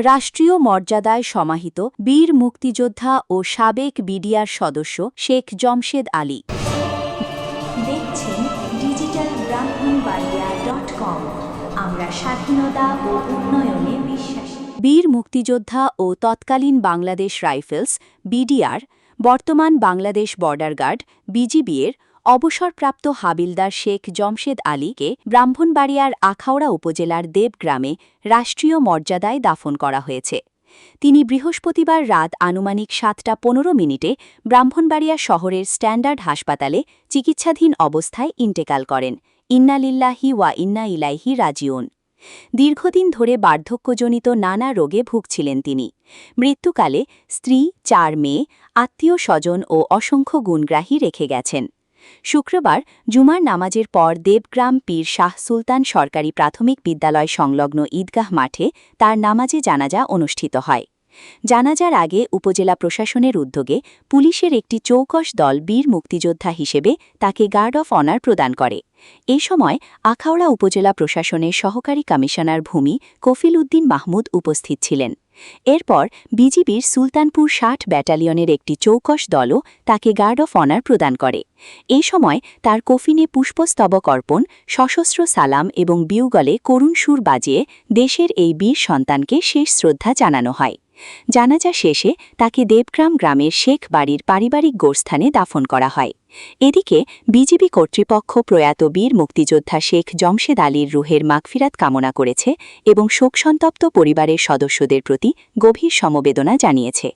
রাষ্ট্রীয় মর্যাদায় সমাহিত বীর মুক্তিযোদ্ধা ও সাবেক বিডিআর সদস্য শেখ জমশেদ আলী। দেখছেন ডিজিটাল ব্রাহ্মণবাড়িয়া.com। আমরা স্বাধীনতা ও উন্নয়নে বিশ্বাসী। বীর মুক্তিযোদ্ধা ও তৎকালীন বাংলাদেশ রাইফেলস বিডিআর, বর্তমান বাংলাদেশ বর্ডার গার্ড বিজিবির অবসরপ্রাপ্ত হাবিলদার শেখ জমশেদ আলীকে ব্রাহ্মণবাড়িয়ার আখাউড়া উপজেলার দেবগ্রামে রাষ্ট্রীয় মর্যাদায় দাফন করা হয়েছে। তিনি বৃহস্পতিবার রাত আনুমানিক ৭টা ১৫ ব্রাহ্মণবাড়িয়া শহরের স্ট্যান্ডার্ড হাসপাতালে চিকিৎসাধীন অবস্থায় ইন্তেকাল করেন। ইন্না লিল্লাহি ওয়া ইন্না ইলাইহি রাজিউন। দীর্ঘদিন ধরে বার্ধক্যজনিত নানা রোগে ভুগছিলেন তিনি। মৃত্যুকালে স্ত্রী, ৪ মেয়ে, আত্মীয় স্বজন ও অসংখ্য গুণগ্রাহী রেখে গেছেন। শুক্রবার জুমার নামাজের পর দেবগ্রাম পীর শাহ সুলতান সরকারি প্রাথমিক বিদ্যালয় সংলগ্ন ঈদগাহ মাঠে তার নামাজে জানাজা অনুষ্ঠিত হয়। জানাজার আগে উপজেলা প্রশাসনের উদ্যোগে পুলিশের একটি চৌকস দল বীর মুক্তিযোদ্ধা হিসেবে তাকে গার্ড অফ অনার প্রদান করে। এ সময় আখাউড়া উপজেলা প্রশাসনের সহকারী কমিশনার ভূমি কফিল উদ্দিন মাহমুদ উপস্থিত ছিলেন। এরপর বিজিবির সুলতানপুর ৬০ ব্যাটালিয়নের একটি চৌকস দলও তাকে গার্ড অফ অনার প্রদান করে। এ সময় তার কফিনে পুষ্পস্তবক অর্পণ, সশস্ত্র সালাম এবং বিউগলে করুণ সুর বাজিয়ে দেশের এই বীর সন্তানকে শেষ শ্রদ্ধা জানানো হয়। জানাজা শেষে তাকে দেবগ্রাম গ্রামের শেখ বাড়ির পারিবারিক গোরস্থানে দাফন করা হয়। এদিকে বিজিবি কর্তৃপক্ষ প্রয়াত বীর মুক্তিযোদ্ধা শেখ জমশেদ আলীর রুহের মাগফিরাত কামনা করেছে এবং শোকসন্তপ্ত পরিবারের সদস্যদের প্রতি গভীর সমবেদনা জানিয়েছে।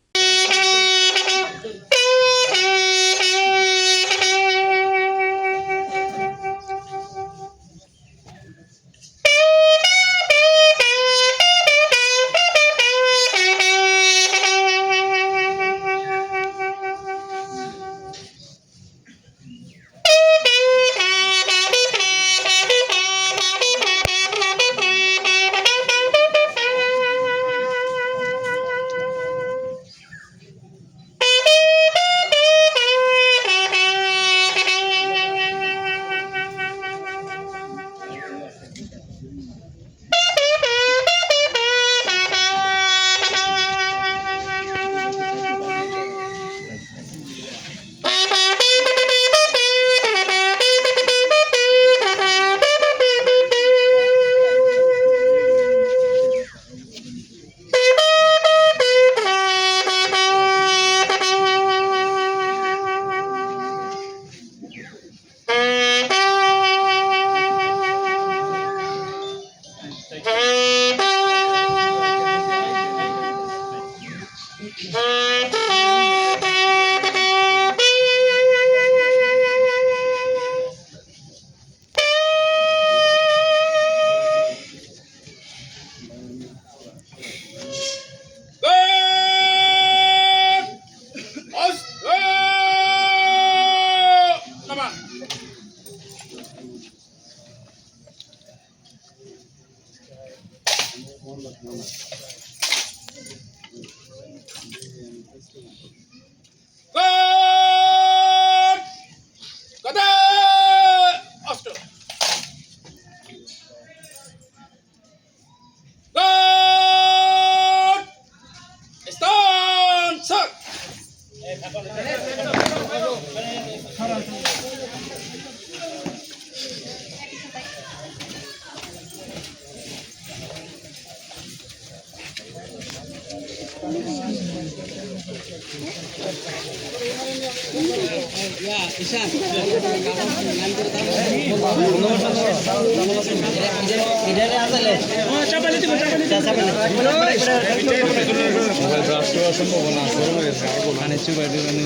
সম্ভাবনা আছে